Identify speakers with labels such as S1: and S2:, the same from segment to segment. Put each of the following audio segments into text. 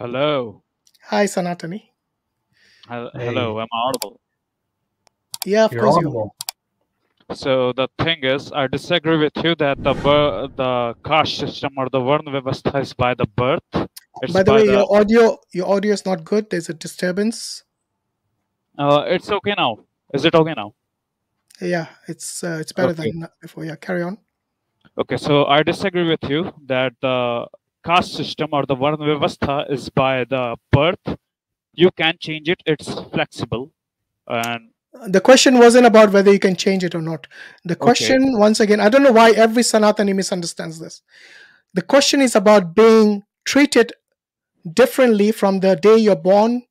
S1: Hello.
S2: Hi, Sanatani.
S1: Hello,
S3: Hey,
S1: I'm audible.
S2: Yeah, of
S3: you're
S2: course you are.
S3: audible.
S1: So the thing is, I disagree with you that the caste system or the Varna Vyavastha is by the birth. It's
S2: By the
S1: by
S2: way,
S1: the.
S2: your audio is not good. There's a disturbance.
S1: It's okay now. Is it okay now?
S2: Yeah, it's better
S1: Okay.
S2: than before. Yeah, carry on.
S1: Okay. So I disagree with you that the caste system or the Varna Vyavastha is by the birth. You can change it. It's flexible. And
S2: The question wasn't about whether you can change it or not. The
S1: okay.
S2: question, once again, I don't know why every Sanatani misunderstands this. The question is about being treated differently from the day you're born,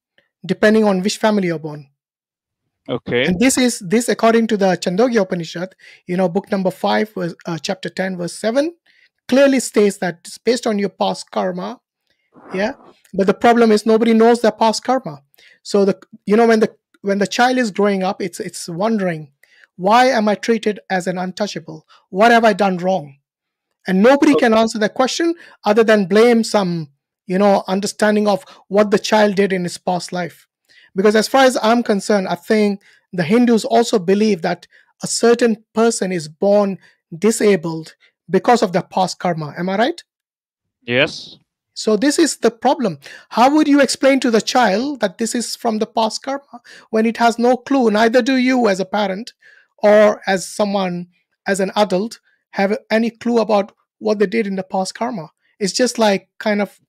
S2: depending on which family you're born.
S1: Okay.
S2: And this according to the Chandogya Upanishad, book number 5, chapter 10, verse 7, clearly states that it's based on your past karma. Yeah, but the problem is nobody knows their past karma. So when the child is growing up, it's wondering, why am I treated as an untouchable? What have I done wrong? And nobody can answer that question other than blame some understanding of what the child did in his past life. Because as far as I'm concerned, I think the Hindus also believe that a certain person is born disabled because of their past karma. Am I right?
S1: Yes.
S2: So this is the problem. How would you explain to the child that this is from the past karma when it has no clue? Neither do you as a parent or as someone, as an adult, have any clue about what they did in the past karma. It's just like kind of,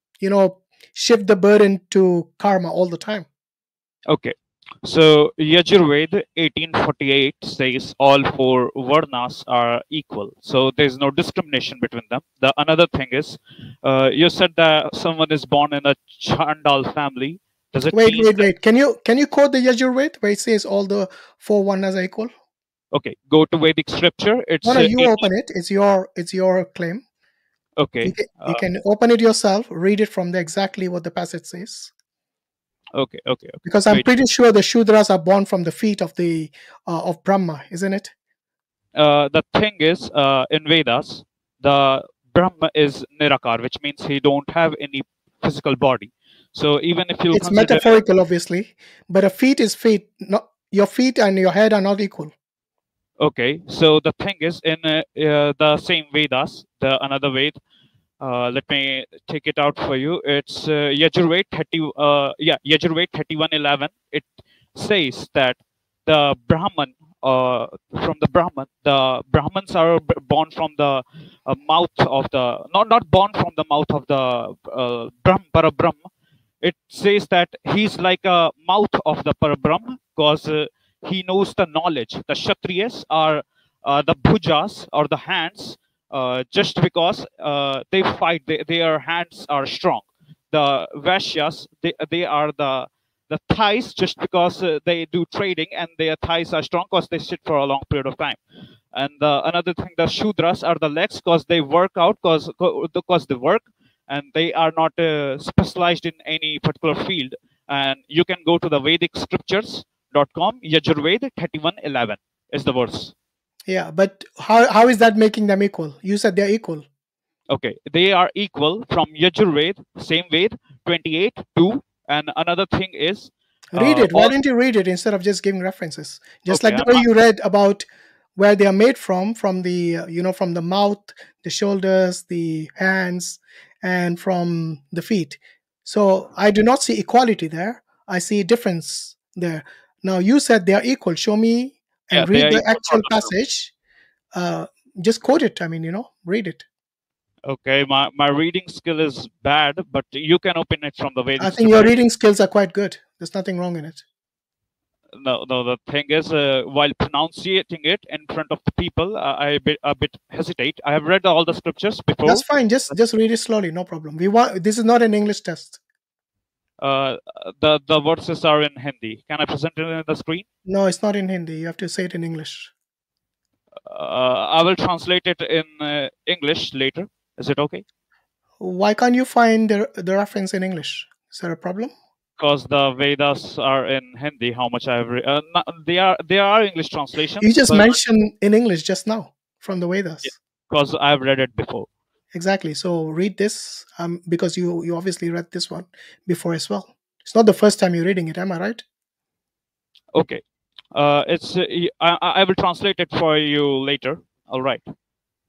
S2: shift the burden to karma all the time.
S1: Okay. So Yajurved 1848 says all four varnas are equal. So there's no discrimination between them. The another thing is, you said that someone is born in a Chandal family. Does it
S2: Wait,
S1: mean
S2: wait,
S1: that,
S2: wait. Can you quote the Yajurved where it says all the four varnas are equal?
S1: okay, go to Vedic scripture.
S2: No,
S1: It's
S2: no, you
S1: 18.
S2: open it. It's your claim. You
S1: Okay.
S2: can, you can open it yourself, read it from there exactly what the passage says.
S1: Okay. Okay. Okay.
S2: Because I'm
S1: Wait.
S2: pretty sure the Shudras are born from the feet of Brahma, isn't it?
S1: The thing is, in Vedas, the Brahma is Nirakar, which means he don't have any physical body. So even if you
S2: It's
S1: consider.
S2: metaphorical, obviously, but a feet is feet. Not your feet and your head are not equal.
S1: Okay, so the thing is, in the same Vedas, the another Ved, let me take it out for you. It's Yajurved 31:11. It says that the Brahman, from the Brahmans are born from the mouth of the, not born from the mouth of the Parabrahm. It says that he's like a mouth of the Parabrahm because he knows the knowledge. The Kshatriyas are the bhujas or the hands, just because they fight, their hands are strong. The Vaishyas, they are the thighs, just because they do trading and their thighs are strong because they sit for a long period of time. And another thing, the Shudras are the legs because they work out, because they work, and they are not specialized in any particular field. And you can go to the Vedic scriptures.com. Yajurved 31:11 is the verse.
S2: Yeah, but how is that making them equal? You said they're equal.
S1: Okay, they are equal from Yajurved, same Ved 28:2. And another thing is,
S2: Read it. Why
S1: all.
S2: don't you read it instead of just giving references? Just
S1: Okay,
S2: like the way you read about where they are made from the from the mouth, the shoulders, the hands, and from the feet. So I do not see equality there. I see a difference there. Now you said they are equal. Show me
S1: yeah,
S2: and
S1: they
S2: read
S1: are
S2: the
S1: equal for
S2: actual
S1: the Brahman.
S2: passage. Just quote it. I mean, read it.
S1: Okay, my reading skill is bad, but you can open it from the
S2: I
S1: Vedic
S2: think your
S1: scripture.
S2: reading skills are quite good. There's nothing wrong in it.
S1: No, no. The thing is, while pronouncing it in front of the people, I a bit hesitate. I have read all the scriptures
S2: That's
S1: before.
S2: fine. Just read it slowly. No problem. We want. This is not an English test.
S1: Uh, the verses are in Hindi. Can I present it on the screen?
S2: No, it's not in Hindi. You have to say it in English.
S1: I will translate it in English later. Is it okay?
S2: Why can't you find the reference in English? Is there a problem?
S1: Because the Vedas are in Hindi. How much I have they are English
S2: You
S1: translations,
S2: just
S1: but
S2: mentioned in English just now from the Vedas.
S1: because I have read it before.
S2: Exactly. So read this, because you obviously read this one before as well. It's not the first time you're reading it, am I right?
S1: Okay. It's I will translate it for you later. All right.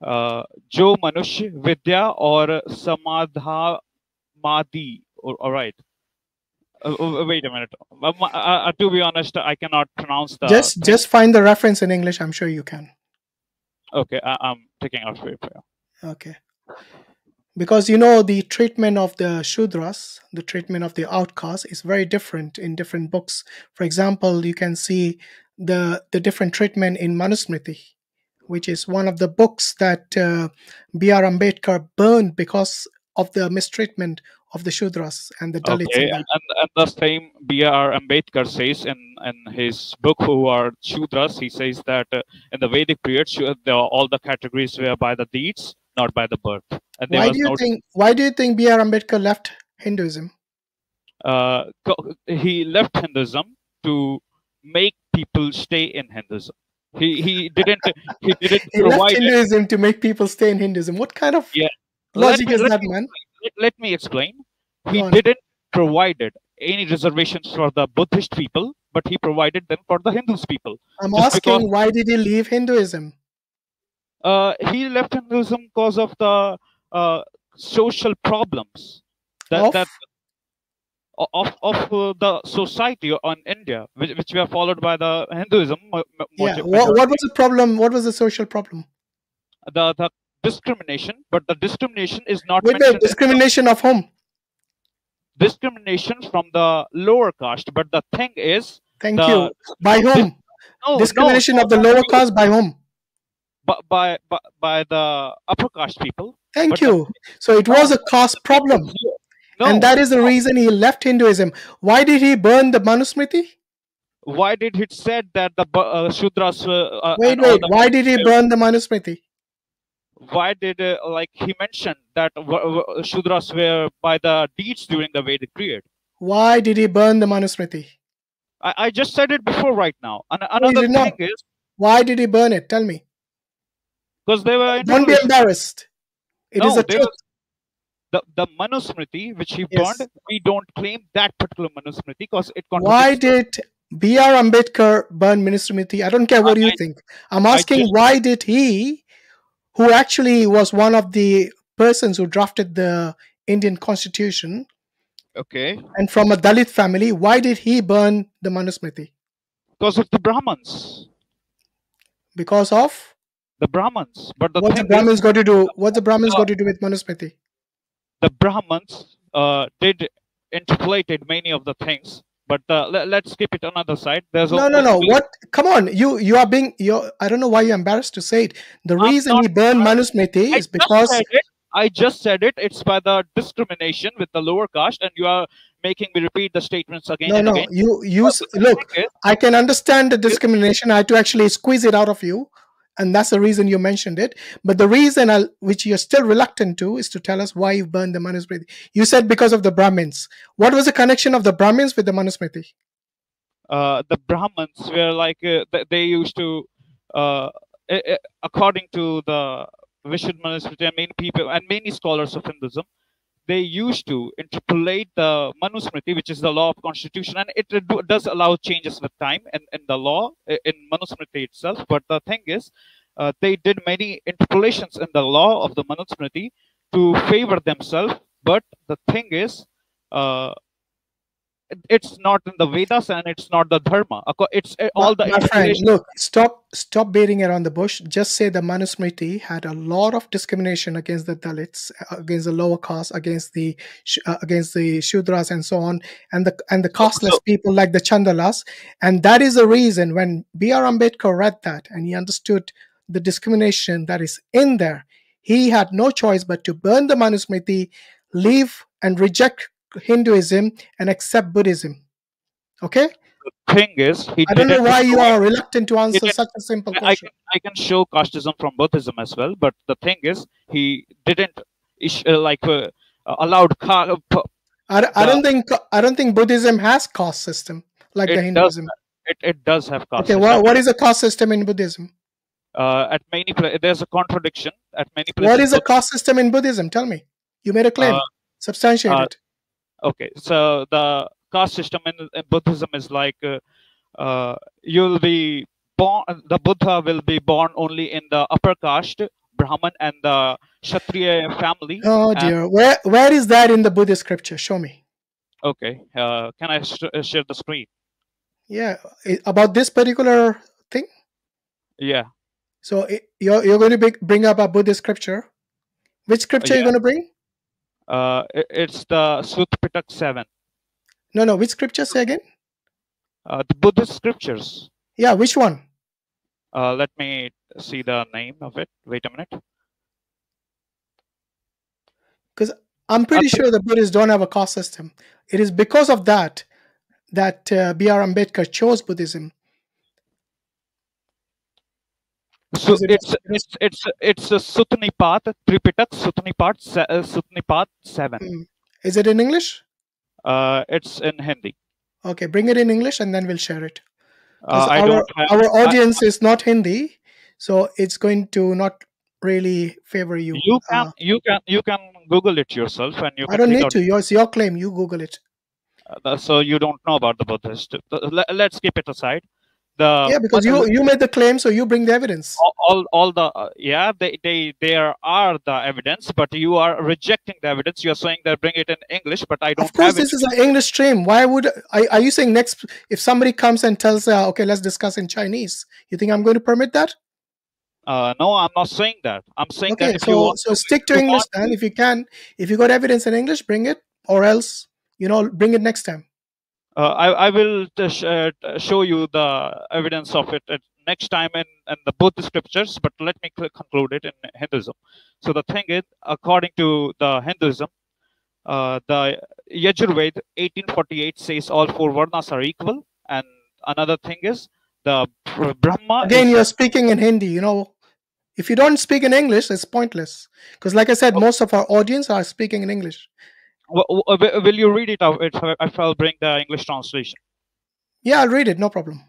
S1: जो मनुष्य विद्या और समाधा मादी. All right. Wait a minute. To be honest, I cannot pronounce the thing.
S2: Just find the reference in English. I'm sure you can.
S1: Okay, I'm taking out for you.
S2: Okay. Because you know the treatment of the Shudras, the treatment of the outcasts is very different in different books. For example, you can see the different treatment in Manusmriti, which is one of the books that B.R. Ambedkar burned because of the mistreatment of the Shudras and the Dalits
S1: Okay,
S2: in that.
S1: and the same B.R. Ambedkar says in his book, Who Are Shudras, he says that in the Vedic period, all the categories were by the deeds, not by the birth. And there was no.
S2: Why do you think B.R. Ambedkar left Hinduism?
S1: He left Hinduism to make people stay in Hinduism. He didn't
S2: He left
S1: provide.
S2: Hinduism to make people stay in Hinduism. What kind of logic is that, man?
S1: Let me explain. He didn't provide any reservations for the Buddhist people, but he provided them for the Hindus people.
S2: I'm asking, why did he leave Hinduism?
S1: He left Hinduism because of the social problems of the society on India, which were followed by the Hinduism.
S2: Yeah. What was the problem? What was the social problem?
S1: The discrimination, but the discrimination is not
S2: wait, discrimination of whom?
S1: Discrimination from the lower caste, but the thing is,
S2: thank you. By whom? Discrimination of the lower caste by whom?
S1: By the upper caste people.
S2: Thank you. So it was a caste problem. And that is the reason he left Hinduism. Why did he burn the Manusmriti?
S1: Why did he said that the Shudras?
S2: Wait. Why did he burn the Manusmriti?
S1: Why did like he mentioned that Shudras were by the deeds during the Vedic period? Why
S2: did he burn the Manusmriti?
S1: I just said it before right now. And another thing is,
S2: why did he burn it? Tell me.
S1: Because they were.
S2: Don't be embarrassed. It is a truth.
S1: The Manusmriti which he burned, we don't claim that particular Manusmriti because it.
S2: Why did B.R. Ambedkar burn Manusmriti? I don't care what you think. I'm asking, why did he, who actually was one of the persons who drafted the Indian Constitution,
S1: okay,
S2: and from a Dalit family, why did he burn the Manusmriti?
S1: Because of the Brahmins.
S2: Because of
S1: the Brahmins. But
S2: what's the Brahmins got to do? What's the Brahmins got to do with Manusmriti?
S1: The Brahmins did interpolated many of the things. But let's skip it another side. There's
S2: no. What? Come on, you are being. I don't know why you're embarrassed to say it. The reason he burned Manusmriti is because
S1: I just said it. It's by the discrimination with the lower caste, and you are making me repeat the statements again and again.
S2: You look. I can understand the discrimination. I had to actually squeeze it out of you, and that's the reason you mentioned it. But the reason which you're still reluctant to is to tell us why you burned the Manusmriti. You said because of the Brahmins. What was the connection of the Brahmins with the Manusmriti?
S1: The Brahmins were like they used to, according to the Vishuddha Manusmriti, many scholars of Hinduism, they used to interpolate the Manusmriti, which is the law of constitution, and it does allow changes with time in the law, in Manusmriti itself. But the thing is, they did many interpolations in the law of the Manusmriti to favor themselves. But the thing is, it's not in the Vedas and it's not the Dharma. It's all the.
S2: My friend, look, stop beating around the bush. Just say the Manusmriti had a lot of discrimination against the Dalits, against the lower caste, against the Shudras and so on, and the casteless people like the Chandalas. And that is the reason when B.R. Ambedkar read that and he understood the discrimination that is in there, he had no choice but to burn the Manusmriti, leave and reject Hinduism and accept Buddhism. Okay?
S1: The thing is,
S2: I don't know why you are reluctant to answer such a simple question.
S1: I can show casteism from Buddhism as well, but the thing is, he didn't allowed.
S2: I don't think Buddhism has caste system like the Hinduism.
S1: It does have caste.
S2: Okay, what is a caste system in Buddhism?
S1: At many places, there's a contradiction. At many
S2: What
S1: places,
S2: is a caste system in Buddhism? Tell me. You made a
S1: uh,
S2: claim. Substantiate
S1: uh,
S2: it.
S1: okay, so the caste system in Buddhism is like you'll be born. The Buddha will be born only in the upper caste, Brahman, and the Kshatriya family.
S2: Oh
S1: And
S2: dear. Where is that in the Buddhist scripture? Show me.
S1: okay, can I share the screen?
S2: Yeah, about this particular thing.
S1: Yeah,
S2: So you're going to bring up a Buddhist scripture. Which scripture are you
S1: yeah.
S2: going to bring?
S1: It's the Sutta Pitaka 7.
S2: No. Which scripture? Say again.
S1: The Buddhist scriptures.
S2: Yeah, which one?
S1: Let me see the name of it. Wait a minute.
S2: Because I'm pretty sure the Buddhists don't have a caste system. It is because of that B.R. Ambedkar chose Buddhism.
S1: So
S2: Because
S1: it's a Sutanipat, Tripitak Sutanipat 7.
S2: Is it in English?
S1: It's in Hindi.
S2: Okay, bring it in English and then we'll share it. Because
S1: I don't have.
S2: our audience is not Hindi, so it's going to not really favor you.
S1: You can Google it yourself and you
S2: I
S1: can
S2: don't
S1: read
S2: need
S1: out.
S2: to. It's your claim. You Google it.
S1: So you don't know about the Buddhist. Let's keep it aside. The
S2: Yeah, because you made the claim, so you bring the evidence.
S1: all the yeah, there are the evidence, but you are rejecting the evidence. You are saying that bring it in English, but I don't
S2: Of course,
S1: have it.
S2: this is an English stream. Why would are you saying next if somebody comes and tells okay, let's discuss in Chinese? You think I'm going to permit that?
S1: No, I'm not saying that. I'm saying
S2: Okay,
S1: that if you want,
S2: so stick to English then. If you can, if you got evidence in English, bring it, or else bring it next time.
S1: I will show you the evidence of it next time in the Buddhist scriptures. But let me conclude it in Hinduism. So the thing is, according to the Hinduism, the Yajurved 1848 says all four varnas are equal, and another thing is the Brahma.
S2: Again, you're speaking in Hindi. If you don't speak in English, it's pointless. Because, like I said, most of our audience are speaking in English.
S1: Will you read it out if I'll bring the English translation?
S2: Yeah, I'll read it. No problem.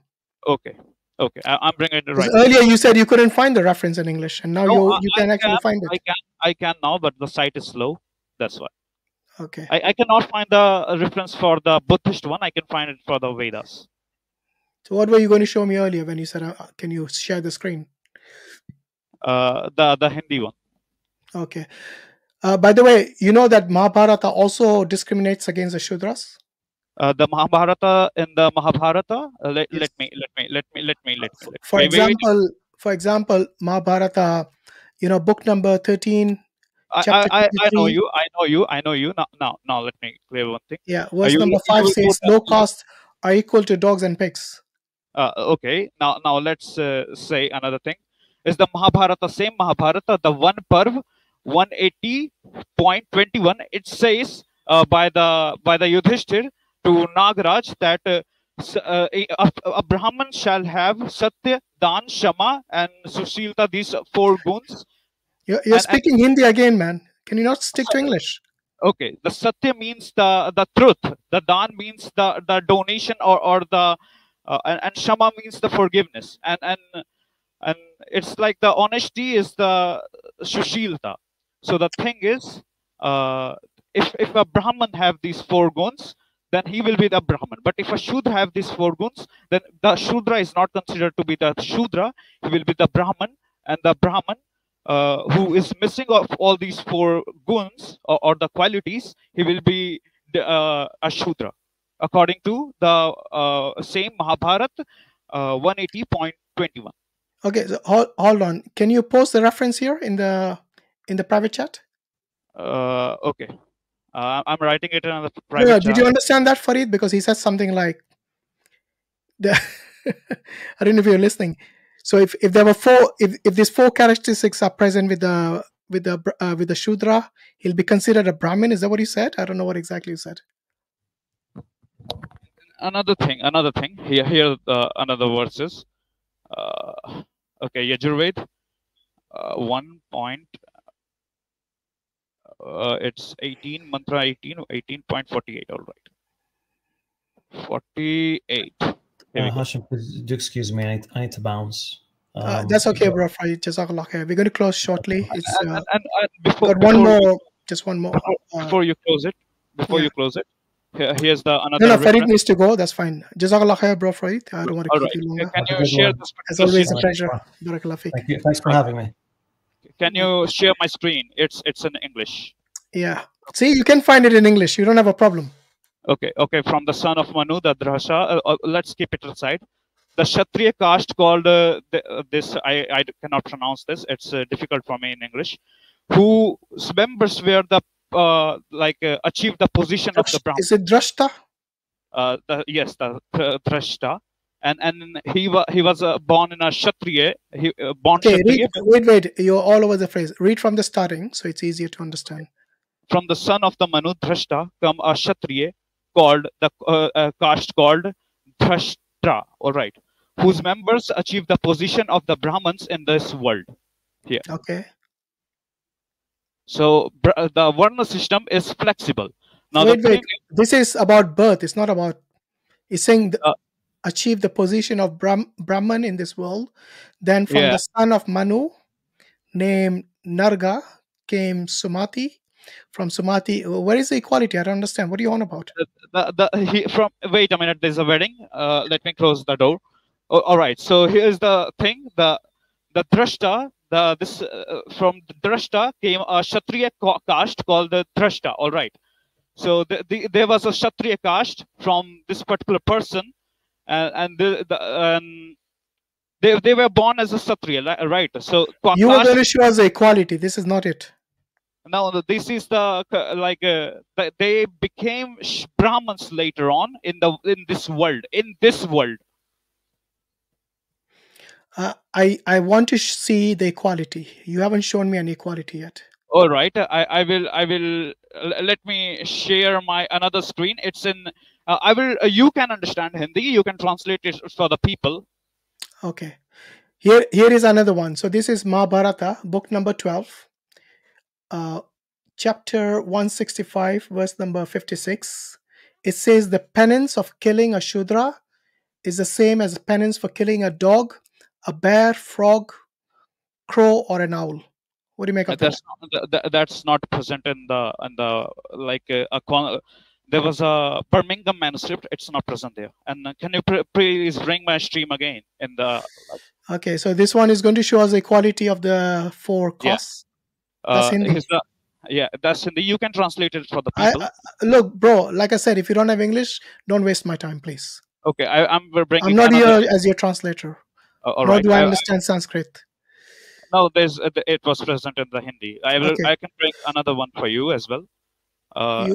S1: Okay. Okay, I'm bringing it right.
S2: Earlier you said you couldn't find the reference in English, and now you can actually find it.
S1: I can now, but the site is slow. That's why.
S2: Okay.
S1: I cannot find the reference for the Buddhist one. I can find it for the Vedas.
S2: So what were you going to show me earlier when you said, can you share the screen?
S1: The Hindi one.
S2: Okay. By the way, you know that Mahabharata also discriminates against the Shudras?
S1: The Mahabharata in the Mahabharata. Let me.
S2: For example, Mahabharata, book number 13, chapter 23.
S1: I know you. Now, let me clear one thing.
S2: Yeah, verse number 5 says, low cost are equal to dogs and pigs.
S1: Okay. Now let's say another thing. Is the Mahabharata same Mahabharata? The one Parv 180.21. It says by the Yudhishthir to Nagaraj that a Brahman shall have Satya, Dan, Shama, and Sushilta, these four guns.
S2: You're speaking Hindi again, man. Can you not stick to English?
S1: Okay, the Satya means the truth. The Dan means the donation or the and Shama means the forgiveness. And it's like the honesty is the Sushilta. So the thing is, if a Brahman have these four guns, then he will be the Brahman. But if a Shudra have these four guns, then the Shudra is not considered to be the Shudra. He will be the Brahman, and the Brahman who is missing of all these four guns or the qualities, he will be a Shudra, according to the same Mahabharat 180.21.
S2: Okay, so hold on. Can you post the reference here in the private chat?
S1: Okay. I'm writing it in the private chat.
S2: Did you understand that, Farid? Because he said something like, I don't know if you're listening. So if there were if these four characteristics are present with the Shudra, he'll be considered a Brahmin. Is that what you said? I don't know what exactly you said.
S1: Another thing. Here another verses. Okay, Yajurved 1 point. It's 18 mantra 18.48. All right. 48.
S3: Hashim, please do excuse me. I need to bounce.
S2: That's okay, bro. Farid. Jazakallah khair. We're going to close shortly. It's
S1: And before
S2: got one
S1: before you
S2: more, just one more.
S1: before you close it,
S2: Yeah.
S1: here's the
S2: No,
S1: another
S2: no, Farid
S1: reference.
S2: needs to go. That's fine. Jazakallah khair, bro, Farid. I don't want to
S1: All
S2: keep
S1: right.
S2: you longer.
S1: Can
S3: Have a
S1: you
S3: good
S1: share
S3: one.
S1: the screen?
S2: As always, a
S3: All right.
S2: pleasure.
S3: Well,
S2: Barakallah fi.
S3: thank you. Thanks for having me.
S1: Can you share my screen? It's in English.
S2: Yeah. See, you can find it in English. You don't have a problem.
S1: Okay. From the son of Manu, the Drasha. Let's keep it aside. The Kshatriya caste called this. I cannot pronounce this. It's difficult for me in English. Whose members were the achieved the position of the Brahman.
S2: Is it Drashta?
S1: Yes, the Drashta. And he was born in a Kshatriya. Born
S2: Okay,
S1: Kshatriya
S2: wait. You're all over the phrase. Read from the starting so it's easier to understand.
S1: from the son of the Manu Drashta come a Kshatriya called the caste called Drashta. All right, whose members achieve the position of the Brahmins in this world. Here,
S2: Okay.
S1: so the Varna system is flexible. Now
S2: Wait. This is about birth. It's not about. It's saying achieve the position of Brahman in this world. Then from the son of Manu, named Narga, came Sumati. From Sumati, where is the equality? I don't understand. What are you on about?
S1: Wait a minute. There's a wedding. Let me close the door. All right. So here's the thing. The Drashta. From Drashta came a Kshatriya caste called the Drashta. All right. So there was a Kshatriya caste from this particular person, and they were born as a Kshatriya, right? So
S2: you were going to show us the equality. This is not it.
S1: Now this is they became Brahmins later on in this world.
S2: I want to see the equality. You haven't shown me an equality yet.
S1: All right, I will. Let me share my another screen. It's in. I will. You can understand Hindi. You can translate it for the people.
S2: Okay. Here is another one. So this is Mahabharata, book number 12, chapter 165, verse number 56. It says the penance of killing a Shudra is the same as the penance for killing a dog, a bear, frog, crow, or an owl. What do you make of that?
S1: That's not present in the there was a Birmingham manuscript. It's not present there. And can you please bring my stream again in the?
S2: Okay, so this one is going to show us the equality of the four costs.
S1: That's Hindi. That's Hindi. You can translate it for the people.
S2: Look, bro, like I said, if you don't have English, don't waste my time, please.
S1: Okay, I'm bringing.
S2: I'm not here as your translator.
S1: All
S2: nor
S1: right.
S2: do I understand Sanskrit.
S1: No, it was present in the Hindi. I can bring another one for you as well.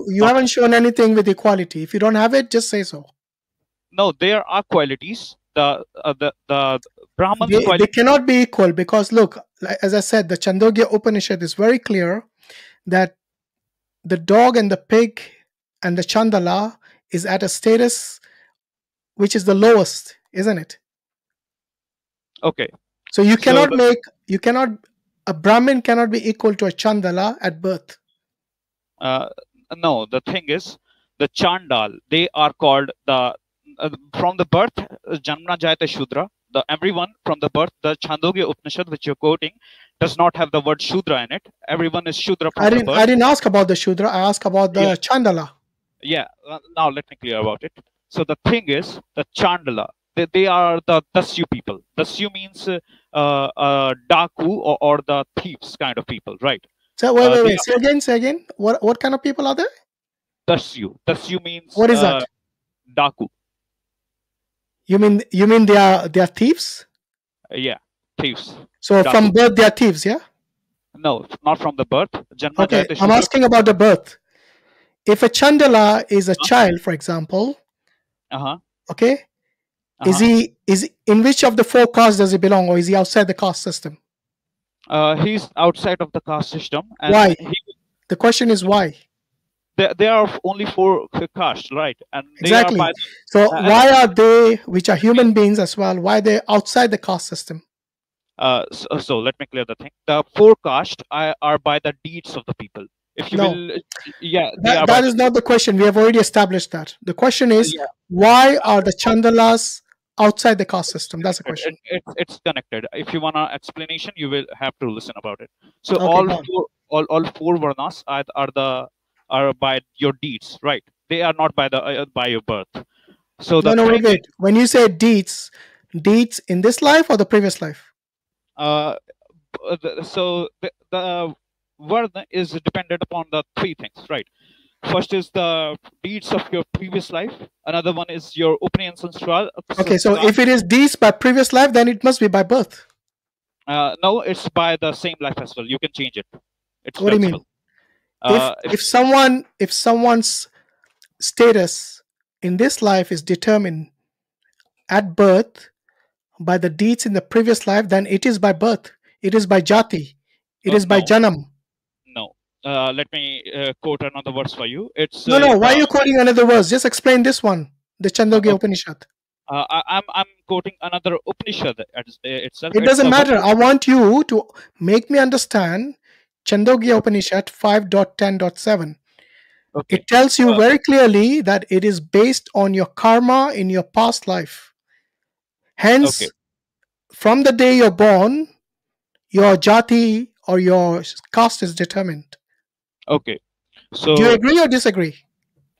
S2: You haven't shown anything with equality. If you don't have it, just say so.
S1: No, there are qualities. The Brahmans
S2: they cannot be equal because look, as I said, the Chandogya Upanishad is very clear that the dog and the pig and the Chandala is at a status which is the lowest, isn't it?
S1: Okay.
S2: So you cannot a Brahmin cannot be equal to a Chandala at birth.
S1: No, the thing is, the Chandal, they are called from the birth, Janmana Jayate Shudra. Everyone from the birth, the Chandogya Upanishad, which you're quoting, does not have the word Shudra in it. Everyone is Shudra from the birth.
S2: I didn't ask about the Shudra. I asked about the Chandala.
S1: Yeah. Now let me clear about it. So the thing is, the Chandala, they are the Dasyu people. Dasyu means Daku or the thieves kind of people, right?
S2: So wait. Say again. What kind of people are there?
S1: Dasyu. Dasyu means
S2: what is that?
S1: Daku.
S2: You mean they are thieves?
S1: Yeah, thieves.
S2: So Daku. From birth they are thieves, yeah?
S1: No, not from the birth.
S2: Okay, I'm asking about the birth. If a Chandala is a child, for example, okay, is he in which of the four castes does he belong, or is he outside the caste system?
S1: He's outside of the caste system. And
S2: why? The question is why.
S1: There are only four castes, right? And
S2: exactly. So why are they, which are human beings as well, why are they outside the caste system?
S1: So let me clear the thing. The four castes are by the deeds of the people. If you will,
S2: that is not the question. We have already established that. The question is, why are the Chandalas outside the caste system? That's the
S1: Connected.
S2: question.
S1: It's connected. If you want an explanation, you will have to listen about it. So
S2: Okay, go on.
S1: all four varnas are by your deeds, right? They are not by the by your birth. So
S2: No,
S1: the
S2: no, wait,
S1: thing
S2: wait.
S1: is,
S2: When you say deeds, deeds in this life or the previous life?
S1: uh, the varna is dependent upon the three things, right? First is the deeds of your previous life. Another one is your opinions and
S2: Okay, so
S1: sanskar.
S2: if it is deeds by previous life, then it must be by birth.
S1: No, it's by the same life as well. You can change it. It's
S2: What do you mean?
S1: flexible. If
S2: If someone's status in this life is determined at birth by the deeds in the previous life, then it is by birth. It is by jati. It is by
S1: no,
S2: janam.
S1: no. Let me quote another verse for you. It's
S2: No, no. Why are
S1: the
S2: you quoting another verse? Just explain this one, the Chandogya
S1: okay.
S2: Upanishad.
S1: I'm quoting another Upanishad itself.
S2: It
S1: It's
S2: doesn't
S1: the
S2: matter.
S1: Vamsa.
S2: I want you to make me understand Chandogya Upanishad 5.10.7.
S1: Okay.
S2: It tells you
S1: Uh,
S2: very clearly that it is based on your karma in your past life.
S1: okay.
S2: Hence, from the day you're born, your jati or your caste is determined.
S1: Okay.
S2: Do you
S1: So
S2: agree or disagree?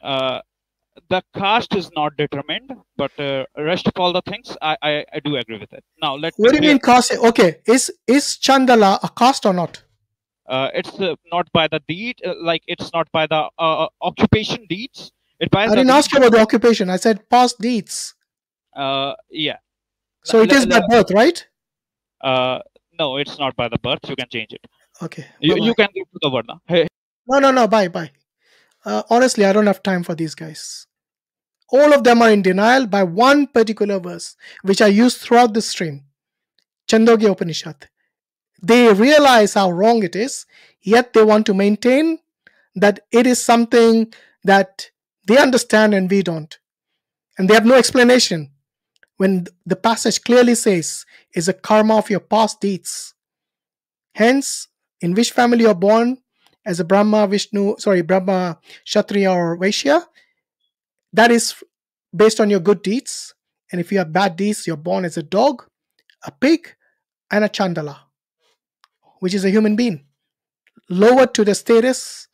S1: uh, the caste is not determined, but rest of all the things I do agree with it. Now let me
S2: What do you
S1: clear.
S2: mean caste? Okay, is Chandala a caste or not?
S1: It's not by the deed, like it's not by the occupation deeds. It by
S2: I
S1: the
S2: didn't ask
S1: deeds.
S2: you about the occupation. I said past deeds.
S1: Yeah.
S2: So it
S1: L-
S2: is by
S1: l-
S2: birth, right?
S1: uh, no, it's not by the birth. You can change it.
S2: Okay, bye
S1: You
S2: bye.
S1: can give to the varna. Hey,
S2: No, no, no, bye bye. Honestly, I don't have time for these guys. All of them are in denial by one particular verse, which I use throughout the stream, Chandogya Upanishad. They realize how wrong it is, yet they want to maintain that it is something that they understand and we don't. And they have no explanation when the passage clearly says is a karma of your past deeds. Hence, in which family you're born, as a Brahma, Kshatriya, or Vaishya, that is based on your good deeds. And if you have bad deeds, you're born as a dog, a pig, and a chandala, which is a human being, lowered to the status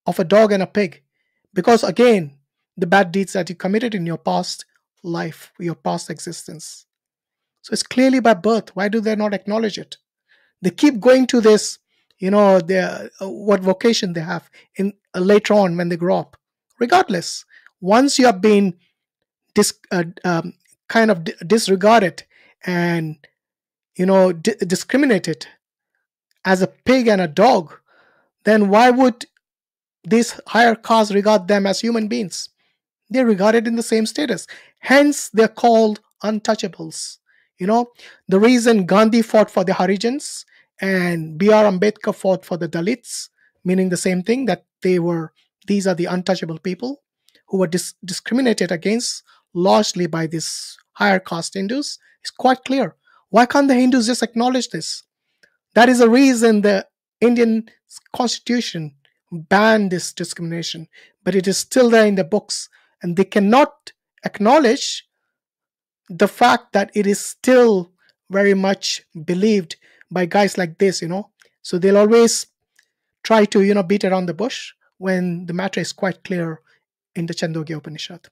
S2: of a dog and a pig. Because again, the bad deeds that you committed in your past life, your past existence. So it's clearly by birth. Why do they not acknowledge it? They keep going to this, their what vocation they have in later on when they grow up. Regardless, once you have been dis, kind of disregarded and discriminated as a pig and a dog, then why would these higher castes regard them as human beings? They're regarded in the same status. Hence, they're called untouchables. You know, the reason Gandhi fought for the Harijans and B.R. Ambedkar fought for the Dalits, meaning the same thing, that these are the untouchable people who were discriminated against largely by these higher caste Hindus, is quite clear. Why can't the Hindus just acknowledge this? That is the reason the Indian constitution banned this discrimination, but it is still there in the books, and they cannot acknowledge the fact that it is still very much believed by guys like this. So they'll always try to beat around the bush when the matter is quite clear in the Chandogya Upanishad.